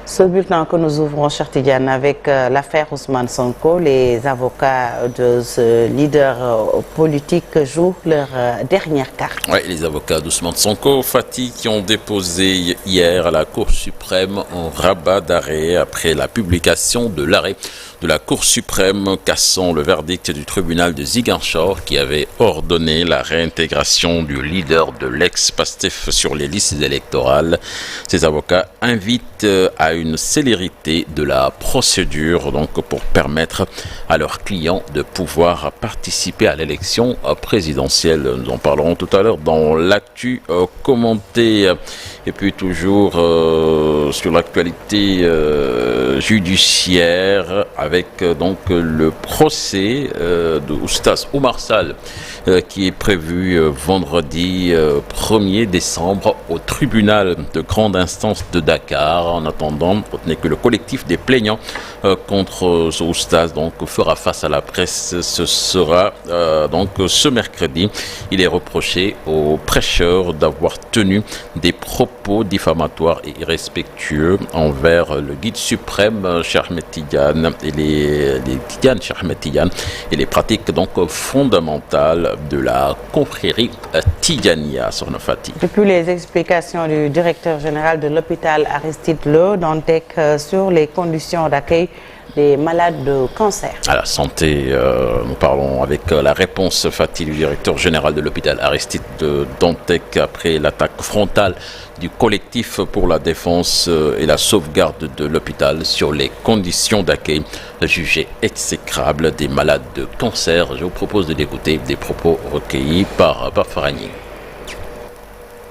Ce bulletin que nous ouvrons, cher Tidiane, avec l'affaire Ousmane Sonko, les avocats de ce leader politique jouent leur dernière carte. Oui, les avocats d'Ousmane Sonko, Fati, qui ont déposé hier à la Cour suprême un rabat d'arrêt après la publication de l'arrêt de la Cour suprême cassant le verdict du tribunal de Ziguinchor qui avait ordonné la réintégration du leader de l'ex-Pastef sur les listes électorales. Ces avocats invitent à une célérité de la procédure donc pour permettre à leurs clients de pouvoir participer à l'élection présidentielle. Nous en parlerons tout à l'heure dans l'actu commenté. Et puis toujours sur l'actualité judiciaire avec donc le procès de Oustaz Oumar Sall qui est prévu vendredi 1er décembre au tribunal de grande instance de Dakar. En attendant, retenez que le collectif des plaignants contre ce Oustaz donc fera face à la presse. Ce sera donc ce mercredi. Il est reproché aux prêcheurs d'avoir tenu des propos diffamatoires et irrespectueux envers le guide suprême Cheikh Ahmed Tidiane et les Tidiane Cheikh Ahmed Tidiane et les pratiques donc fondamentales de la confrérie Tidjania sur Nofati. Depuis les explications du directeur général de l'hôpital Aristide Le Dantec sur les conditions d'accueil des malades de cancer. À la santé, nous parlons avec la réponse Fati du directeur général de l'hôpital Aristide de Dantec après l'attaque frontale du collectif pour la défense et la sauvegarde de l'hôpital sur les conditions d'accueil jugées exécrables des malades de cancer. Je vous propose de l'écouter des propos recueillis par Faragny.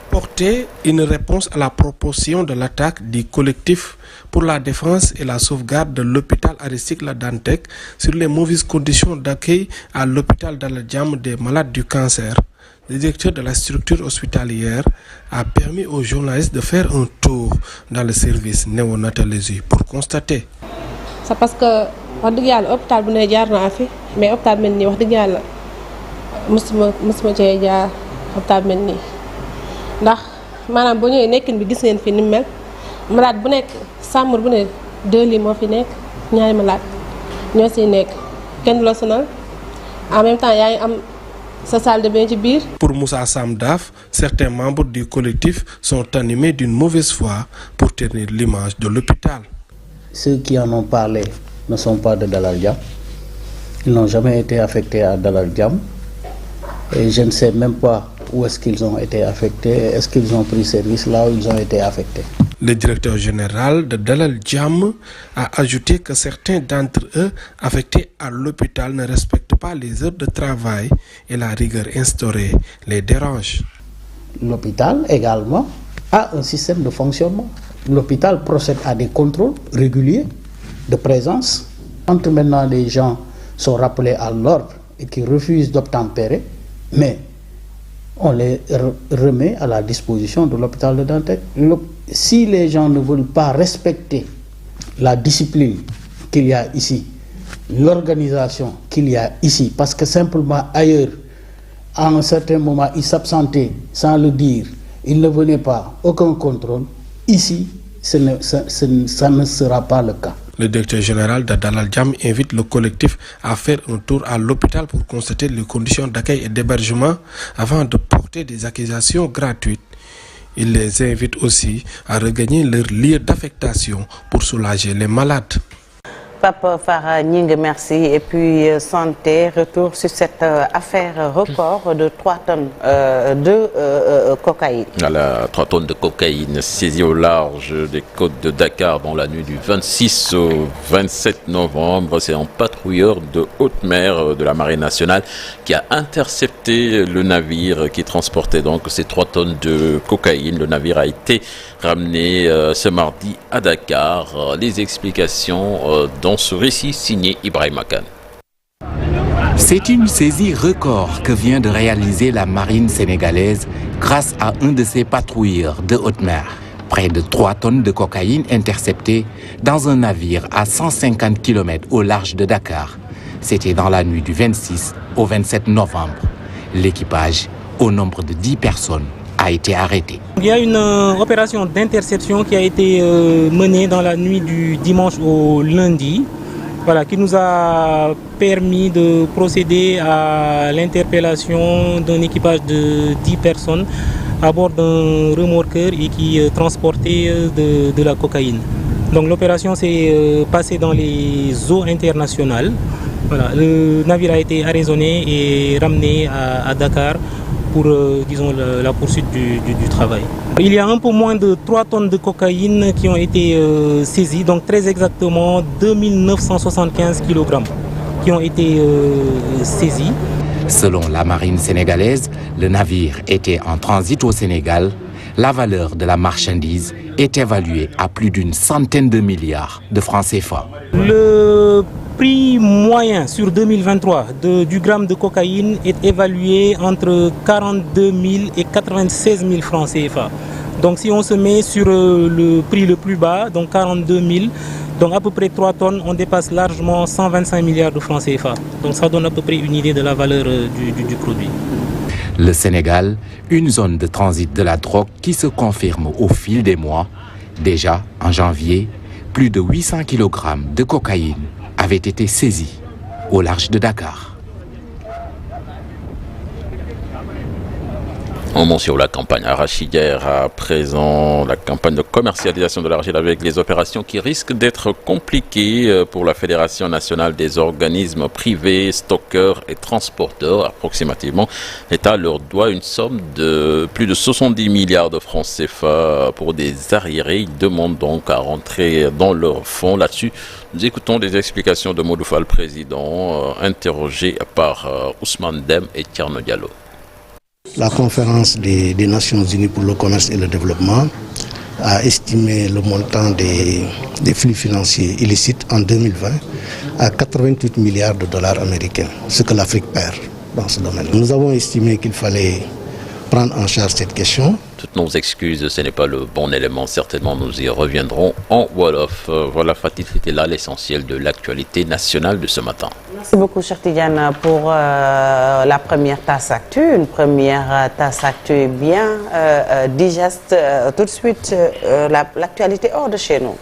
Porter une réponse à la proposition de l'attaque du collectif pour la défense et la sauvegarde de l'hôpital Aristide Le Dantec sur les mauvaises conditions d'accueil à l'hôpital Dalal Jamm des malades du cancer. Le directeur de la structure hospitalière a permis aux journalistes de faire un tour dans le service néonatologie pour constater. C'est parce que l'hôpital bu ne jaar naa fi mais hôpital mel nii wax dëgg yàlla musuma cee jaar hôpital mel nii ndax maanaam boo ñëwee nekkin bi gis ngeen fi ni mel malade bu nekk chambre bu ne 2 lits moo fi nekk ñaari malade ñoo siy nekk kenn du la sonal en même temps yaa ngi am sa salle de bain ci biir. Pour Moussa Samdaf, certains membres du collectif sont animés d'une mauvaise foi pour tenir l'image de l'hôpital. Ceux qui en ont parlé ne sont pas de Dalal Jamm. Ils n'ont jamais été affectés à Dalal Jamm. Et je ne sais même pas où est-ce qu'ils ont été affectés. Est-ce qu'ils ont pris service là où ils ont été affectés? Le directeur général de Dalal Jamm a ajouté que certains d'entre eux affectés à l'hôpital ne respectent pas les heures de travail et la rigueur instaurée les dérange. L'hôpital également a un système de fonctionnement. L'hôpital procède à des contrôles réguliers de présence. Quand maintenant les gens sont rappelés à l'ordre et qui refusent d'obtempérer, mais on les remet à la disposition de l'hôpital de Dantec. Si les gens ne veulent pas respecter la discipline qu'il y a ici, l'organisation qu'il y a ici, parce que simplement ailleurs, à un certain moment, ils s'absentaient sans le dire, ils ne venaient pas, aucun contrôle, ici, ça ne sera pas le cas. Le directeur général de Dalal Jamm invite le collectif à faire un tour à l'hôpital pour constater les conditions d'accueil et d'hébergement avant de porter des accusations gratuites. Il les invite aussi à regagner leur lieu d'affectation pour soulager les malades. Pape Faragny, merci. Et puis santé, retour sur cette affaire record de 3 tonnes de cocaïne. 3 tonnes de cocaïne saisies au large des côtes de Dakar dans la nuit du 26 au 27 novembre. C'est un patrouilleur de haute mer de la Marine nationale qui a intercepté le navire qui transportait donc ces 3 tonnes de cocaïne. Le navire a été ramené ce mardi à Dakar. Les explications dans ce récit signé Ibrahim Akan. C'est une saisie record que vient de réaliser la marine sénégalaise grâce à un de ses patrouilleurs de haute mer. Près de 3 tonnes de cocaïne interceptées dans un navire à 150 km au large de Dakar. C'était dans la nuit du 26 au 27 novembre. L'équipage, au nombre de 10 personnes, a été arrêté. Il y a une opération d'interception qui a été menée dans la nuit du dimanche au lundi, voilà, qui nous a permis de procéder à l'interpellation d'un équipage de 10 personnes à bord d'un remorqueur et qui transportait de la cocaïne. Donc l'opération s'est passée dans les eaux internationales. Voilà, le navire a été arraisonné et ramené à Dakar pour disons, la poursuite du travail. Il y a un peu moins de 3 tonnes de cocaïne qui ont été saisies, donc très exactement 2975 kg qui ont été saisis. Selon la marine sénégalaise, le navire était en transit au Sénégal. La valeur de la marchandise est évaluée à plus d'une centaine de milliards de francs CFA. Le prix moyen sur 2023 du gramme de cocaïne est évalué entre 42 000 et 96 000 francs CFA. Donc si on se met sur le prix le plus bas, donc 42 000, donc à peu près 3 tonnes, on dépasse largement 125 milliards de francs CFA. Donc ça donne à peu près une idée de la valeur du produit. Le Sénégal, une zone de transit de la drogue qui se confirme au fil des mois. Déjà, en janvier, plus de 800 kg de cocaïne avaient été saisis au large de Dakar. On monte sur la campagne arachidière à présent, la campagne de commercialisation de l'arachide avec les opérations qui risquent d'être compliquées pour la Fédération nationale des organismes privés, stockeurs et transporteurs. Approximativement, l'État leur doit une somme de plus de 70 milliards de francs CFA pour des arriérés. Ils demandent donc à rentrer dans leur fonds. Là-dessus, nous écoutons des explications de Modou Fall, président, interrogé par Ousmane Dem et Thierno Diallo. La conférence des Nations Unies pour le commerce et le développement a estimé le montant des flux financiers illicites en 2020 à 88 milliards de dollars américains, ce que l'Afrique perd dans ce domaine. Nous avons estimé qu'il fallait prendre en charge cette question. Toutes nos excuses, ce n'est pas le bon élément. Certainement, nous y reviendrons en Wolof. Voilà, Fatih, c'était là l'essentiel de l'actualité nationale de ce matin. Merci beaucoup, Cheikh Tidiane, pour la première tasse actu. Une première tasse actu bien digeste. Tout de suite, l'actualité hors de chez nous.